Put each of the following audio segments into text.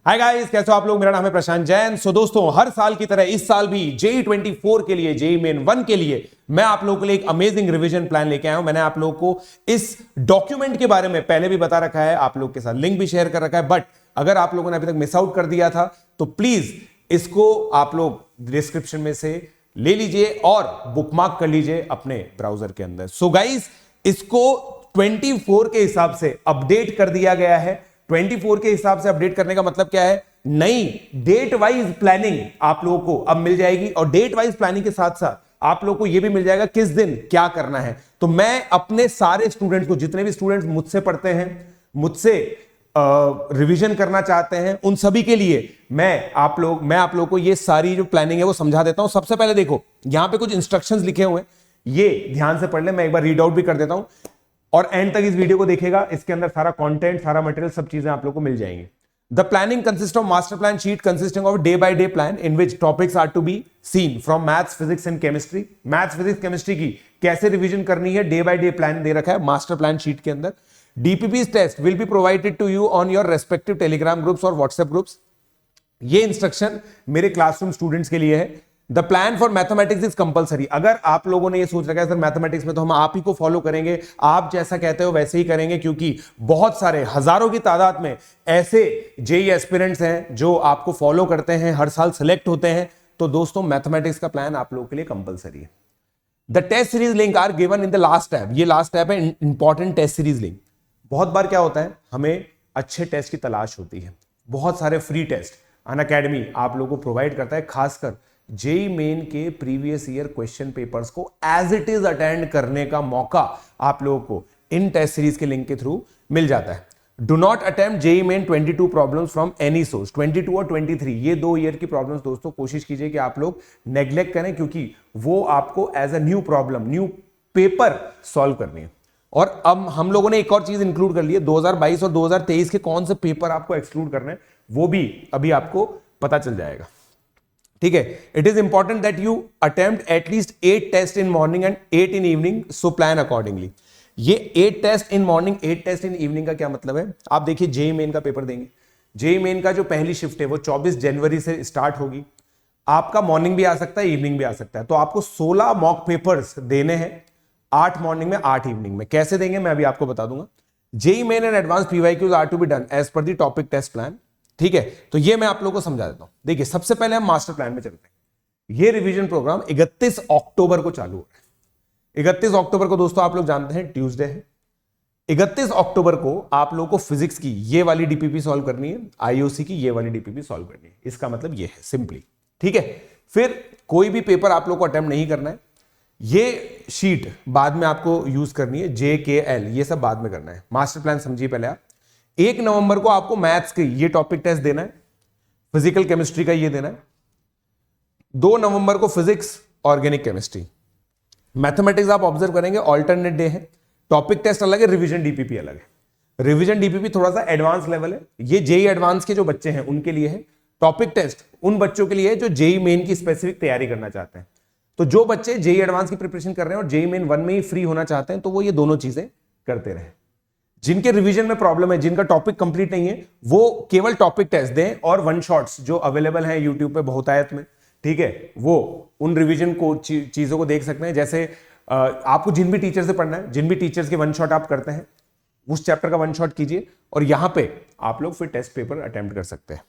Hi guys, कैसे हो आप लोग। मेरा नाम है प्रशांत जैन। सो दोस्तों, हर साल की तरह इस साल भी जेई 24 के लिए, जेई मेन 1 के लिए मैं आप लोगों के लिए एक अमेजिंग रिवीजन प्लान लेके आया हूं। मैंने आप लोगों को इस डॉक्यूमेंट के बारे में पहले भी बता रखा है, आप लोग के साथ लिंक भी शेयर कर रखा है, बट अगर आप लोगों ने अभी तक मिस आउट कर दिया था तो प्लीज इसको आप लोग डिस्क्रिप्शन में से ले लीजिए और बुकमार्क कर लीजिए अपने ब्राउजर के अंदर। सो गाइस, इसको 24 के हिसाब से अपडेट कर दिया गया है। 24 के हिसाब से अपडेट करने का मतलब क्या है, नई डेट वाइज प्लानिंग आप लोगों को अब मिल जाएगी और डेट वाइज प्लानिंग के साथ साथ आप लोगों को यह भी मिल जाएगा किस दिन क्या करना है। तो मैं अपने सारे स्टूडेंट्स को, जितने भी स्टूडेंट्स मुझसे पढ़ते हैं, मुझसे रिवीजन करना चाहते हैं, उन सभी के लिए मैं आप लोगों को ये सारी जो प्लानिंग है वो समझा देता हूं। सबसे पहले देखो, यहां पे कुछ इंस्ट्रक्शंस लिखे हुए हैं, ये ध्यान से पढ़ ले। मैं एक बार रीड आउट भी कर देता हूं और एंड तक इस वीडियो को देखिएगा। इसके अंदर सारा कंटेंट, सारा मटेरियल, सब चीजें आप लोगों को मिल जाएंगी। The planning consist of master plan sheet consisting of day by day plan in which topics are to be seen from maths, physics and chemistry. Maths, physics, chemistry की कैसे रिवीजन करनी है, डे बाय डे प्लान दे रखा है master plan sheet के अंदर। DPP's test will be provided to you on your respective Telegram groups और व्हाट्सएप ग्रुप्स। ये इंस्ट्रक्शन मेरे क्लासरूम स्टूडेंट्स के लिए है। The plan for mathematics is compulsory. अगर आप लोगों ने ये सोच रखा है सर मैथमेटिक्स में तो हम आप ही को फॉलो करेंगे, आप जैसा कहते हो वैसे ही करेंगे, क्योंकि बहुत सारे हजारों की तादाद में ऐसे जेई एस्पिरेंट्स हैं जो आपको फॉलो करते हैं, हर साल सिलेक्ट होते हैं। तो दोस्तों, मैथमेटिक्स का प्लान आप लोगों के लिए कंपलसरी है। The test series link are given in the last tab. ये लास्ट टैब है, इंपॉर्टेंट टेस्ट सीरीज लिंक। बहुत बार क्या होता है, हमें अच्छे टेस्ट की तलाश होती है। बहुत सारे फ्री टेस्ट अनअकैडमी आप लोगों को प्रोवाइड करता है, खासकर जेई मेन के प्रीवियस ईयर क्वेश्चन पेपर्स को एज इट इज अटेंड करने का मौका आप लोगों को इन टेस्ट सीरीज के लिंक के थ्रू मिल जाता है। Do not attempt JEE Main 22 problems from any source. 22 और 23 ये 2 ईयर की प्रॉब्लम्स दोस्तों कोशिश कीजिए कि आप लोग नेग्लेक्ट करें, क्योंकि वो आपको as a new problem, new paper solve करनी है। और अब हम लोगों ने एक और चीज इंक्लूड कर ली है, 2022 और 2023 के कौन से पेपर आपको एक्सक्लूड करने हैं वो भी अभी आपको पता चल जाएगा। ठीक है। It is important that you attempt at least 8 test in morning and 8 in evening, so plan accordingly. ये 8 test in morning, 8 test in evening का क्या मतलब है, आप देखिए जेई मेन का पेपर देंगे। जेई मेन का जो पहली शिफ्ट है वो 24 जनवरी से स्टार्ट होगी। आपका मॉर्निंग भी आ सकता है, इवनिंग भी आ सकता है। तो आपको 16 मॉक पेपर्स देने हैं, 8 मॉर्निंग में, 8 इवनिंग में। कैसे देंगे मैं अभी आपको बता दूंगा। JEE Main and advance PYQs are to be done as per the topic test plan. ठीक है, तो ये मैं आप लोगों को समझा देता हूं। देखिए, सबसे पहले हम मास्टर प्लान में चलते हैं। ये रिवीजन प्रोग्राम 31 अक्टूबर को चालू हो रहा है। 31 अक्टूबर को दोस्तों आप लोग जानते हैं ट्यूसडे है। 31 अक्टूबर को आप लोगों को फिजिक्स की ये वाली डीपीपी सॉल्व करनी है, आईओसी की ये वाली डीपीपी सॉल्व करनी है। इसका मतलब ये है सिंपली। ठीक है, फिर कोई भी पेपर आप लोग को अटेम्प्ट नहीं करना है। ये शीट बाद में आपको यूज करनी है, JKL ये सब बाद में करना है। मास्टर प्लान समझिए पहले आप। 1 नवंबर को आपको मैथ्स के ये टॉपिक टेस्ट देना है, फिजिकल केमिस्ट्री का ये देना है। 2 नवंबर को फिजिक्स, ऑर्गेनिक केमिस्ट्री। मैथमेटिक्स आप ऑब्जर्व करेंगे ऑल्टरनेट डे है, टॉपिक टेस्ट अलग है, रिवीजन डीपीपी अलग है। रिवीजन डीपीपी थोड़ा सा एडवांस लेवल है, ये जेई एडवांस के जो बच्चे हैं उनके लिए है। टॉपिक टेस्ट उन बच्चों के लिए है जो जेई मेन की स्पेसिफिक तैयारी करना चाहते हैं। तो जो बच्चे जेई एडवांस की प्रिपरेशन कर रहे हैं और जेई मेन 1 में ही फ्री होना चाहते हैं, तो वो ये दोनों चीजें करते रहे। जिनके रिवीजन में प्रॉब्लम है, जिनका टॉपिक कंप्लीट नहीं है, वो केवल टॉपिक टेस्ट दें और वन शॉट्स जो अवेलेबल हैं यूट्यूब पे बहुतायत में, ठीक है, वो उन रिवीजन को चीजों को देख सकते हैं। जैसे आपको जिन भी टीचर से पढ़ना है, जिन भी टीचर्स के वन शॉट आप करते हैं, उस चैप्टर का वन शॉट कीजिए और यहां पे आप लोग फिर टेस्ट पेपर अटेम्प्ट कर सकते हैं।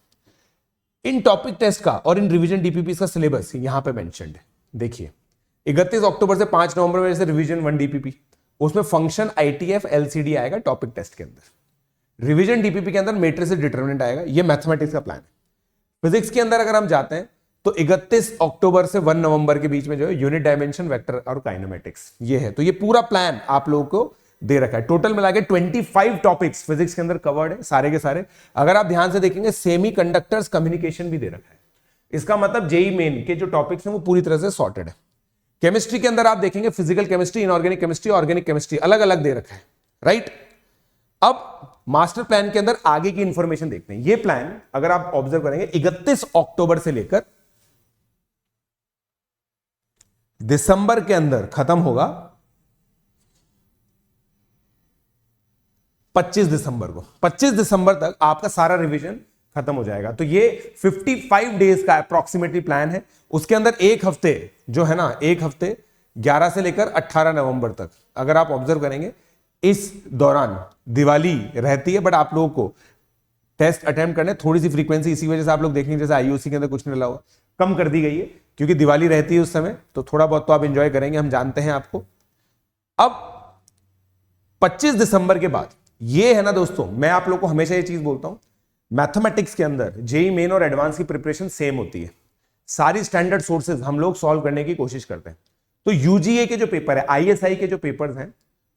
इन टॉपिक टेस्ट का और इन रिवीजन डीपीपी का सिलेबस यहां पे मेंशन्ड है। देखिए, 31 अक्टूबर से 5 नवंबर में जैसे रिवीजन 1 डीपीपी, उसमें फंक्शन ITF LCD आएगा टॉपिक टेस्ट के अंदर। रिवीजन डीपीपी के अंदर मैट्रिसेस डिटरमिनेंट आएगा। ये मैथमेटिक्स का प्लान है। फिजिक्स के अंदर अगर हम जाते हैं तो 31 अक्टूबर से 1 नवंबर के बीच में जो है यूनिट डायमेंशन, वेक्टर और काइनेमेटिक्स ये है। तो ये पूरा प्लान आप लोगों को दे रखा है। टोटल मिला के 25 टॉपिक्स फिजिक्स के अंदर कवर्ड है, सारे के सारे। अगर आप ध्यान से देखेंगे, सेमी कंडक्टर्स कम्युनिकेशन भी दे रखा है। इसका मतलब जेई मेन के जो टॉपिक्स हैं वो पूरी तरह से सॉर्टेड है। केमिस्ट्री के अंदर आप देखेंगे physical chemistry, inorganic chemistry, organic chemistry अलग अलग दे रखा है, राइट। अब मास्टर प्लान के अंदर आगे की इंफॉर्मेशन देखते हैं। ये प्लान अगर आप ऑब्जर्व करेंगे 31 अक्टूबर से लेकर दिसंबर के अंदर खत्म होगा 25 दिसंबर को। 25 दिसंबर तक आपका सारा रिवीजन खत्म हो जाएगा। तो ये 55 डेज का अप्रोक्सीमेटली प्लान है। उसके अंदर एक हफ्ते जो है ना, एक हफ्ते 11 से लेकर 18 नवंबर तक अगर आप ऑब्जर्व करेंगे, इस दौरान दिवाली रहती है, बट आप लोगों को टेस्ट अटेम्प्ट करने थोड़ी सी फ्रीक्वेंसी, इसी वजह से आप लोग देखेंगे जैसे आईयूसी के अंदर कुछ नहीं डला हुआ, कम कर दी गई है क्योंकि दिवाली रहती है उस समय, तो थोड़ा बहुत तो आप एंजॉय करेंगे, हम जानते हैं आपको। अब 25 दिसंबर के बाद ये है ना दोस्तों, मैं आप लोग को हमेशा ये चीज बोलता हूं, मैथमेटिक्स के अंदर जेई मेन और एडवांस की प्रिपरेशन सेम होती है। सारी स्टैंडर्ड सोर्सेज हम लोग सॉल्व करने की कोशिश करते हैं। तो यूजीए के जो पेपर है, आईएसआई के जो पेपर्स हैं,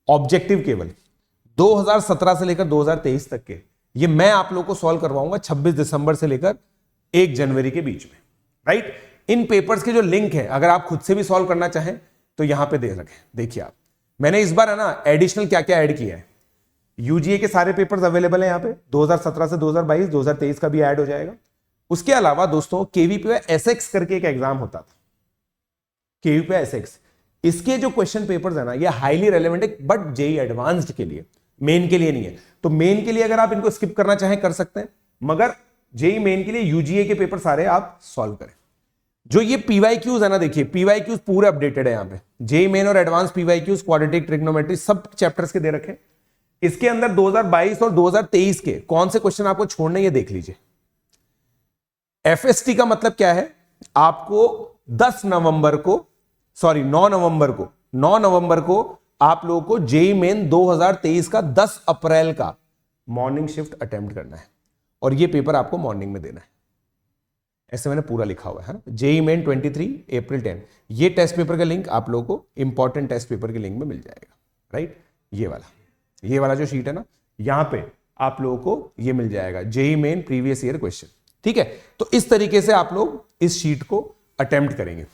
ऑब्जेक्टिव केवल 2017 से लेकर 2023 तक के, ये मैं आप लोग को सॉल्व करवाऊंगा 26 दिसंबर से लेकर 1 जनवरी के बीच में, राइट। इन पेपर्स के जो लिंक है, अगर आप खुद से भी सॉल्व करना चाहें तो यहां पे दे रखे, देखिए आप, मैंने इस बार है ना एडिशनल क्या क्या ऐड किया है। यूजीए के सारे पेपर्स अवेलेबल है यहाँ पे, 2017 से 2022, 2023 का भी ऐड हो जाएगा। उसके अलावा दोस्तों केवीपी एसएक्स करके एक एग्जाम होता था, केवीपी एसएक्स, इसके जो क्वेश्चन पेपर्स है ना, ये हाईली रेलेवेंट है, बट जेई एडवांस्ड के लिए, मेन के लिए नहीं है। तो मेन के लिए अगर आप इनको स्किप करना चाहें कर सकते हैं, मगर जेई मेन के लिए यूजीए के पेपर सारे आप सॉल्व करें। जो ये पीवाईक्यूज है ना, देखिए पीवाईक्यूज पूरे अपडेटेड है यहाँ पे, जेई मेन और एडवांस पीवाईक्यूज, क्वाड्रेटिक, ट्रिग्नोमेट्री, सब चैप्टर्स के दे रखे। इसके अंदर 2022 और 2023 के कौन से क्वेश्चन आपको छोड़ने, ये देख लीजिए। एफएसटी का मतलब क्या है, आपको 9 नवंबर को आप लोगों को जेई मेन 2023 का 10 अप्रैल का मॉर्निंग शिफ्ट अटेम्प्ट करना है, और ये पेपर आपको मॉर्निंग में देना है। ऐसे मैंने पूरा लिखा हुआ है ना, जेई मेन 23 अप्रैल 10। ये टेस्ट पेपर का लिंक आप लोगों को इंपॉर्टेंट टेस्ट पेपर के लिंक में मिल जाएगा, राइट। ये वाला जो शीट है ना, यहां पे आप लोगों को ये मिल जाएगा, JEE Main previous year question, ठीक है। तो इस तरीके से आप लोग इस शीट को अटेम्प्ट करेंगे।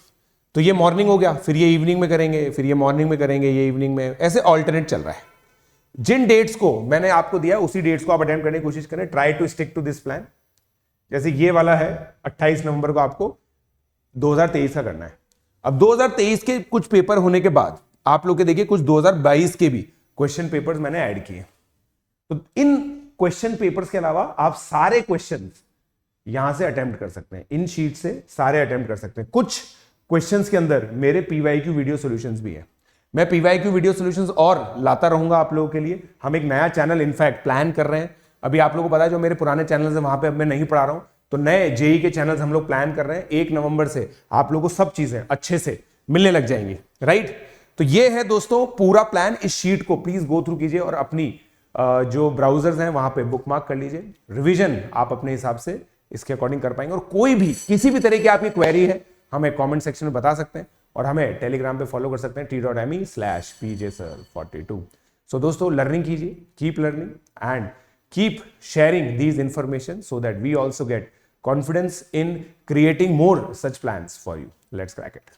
तो ये मॉर्निंग हो गया, फिर ये इवनिंग में करेंगे, फिर ये मॉर्निंग में करेंगे, ये इवनिंग में, ऐसे ऑल्टरनेट चल रहा है। जिन डेट्स को मैंने आपको दिया उसी डेट्स को आप अटेम्प्ट करने की कोशिश करें, try to stick to this plan. जैसे ये वाला है 28 नवंबर को आपको 2023 का करना है। अब 2023 के कुछ पेपर होने के बाद आप लोग के देखिए कुछ 2022 के भी क्वेश्चन पेपर्स मैंने ऐड किए। तो इन क्वेश्चन पेपर्स के अलावा आप सारे क्वेश्चंस यहां से अटेम्प्ट कर सकते हैं, इन शीट से सारे अटेम्प्ट कर सकते हैं। कुछ क्वेश्चंस के अंदर मेरे पीवाईक्यू वीडियो सॉल्यूशंस भी है, मैं पीवाईक्यू वीडियो सॉल्यूशंस और लाता रहूंगा आप लोगों के लिए। हम एक नया चैनल इनफैक्ट प्लान कर रहे हैं, अभी आप लोगों को पता है जो मेरे पुराने चैनल्स हैं वहां पे अब मैं नहीं पढ़ा रहा हूं, तो नए जेई के चैनल्स हम लोग प्लान कर रहे हैं। 1 नवंबर से आप लोगों को सब चीजें अच्छे से मिलने लग जाएंगी, राइट। तो ये है दोस्तों पूरा प्लान। इस शीट को प्लीज गो थ्रू कीजिए और अपनी जो ब्राउजर्स हैं वहां पे बुकमार्क कर लीजिए। रिवीजन आप अपने हिसाब से इसके अकॉर्डिंग कर पाएंगे, और कोई भी किसी भी तरह की आपकी क्वेरी है हमें कमेंट सेक्शन में बता सकते हैं, और हमें टेलीग्राम पे फॉलो कर सकते हैं t.me/pjsir42। सो दोस्तों लर्निंग कीजिए, keep learning and keep sharing these information so that we also get confidence in creating more such plans for you. Let's crack it.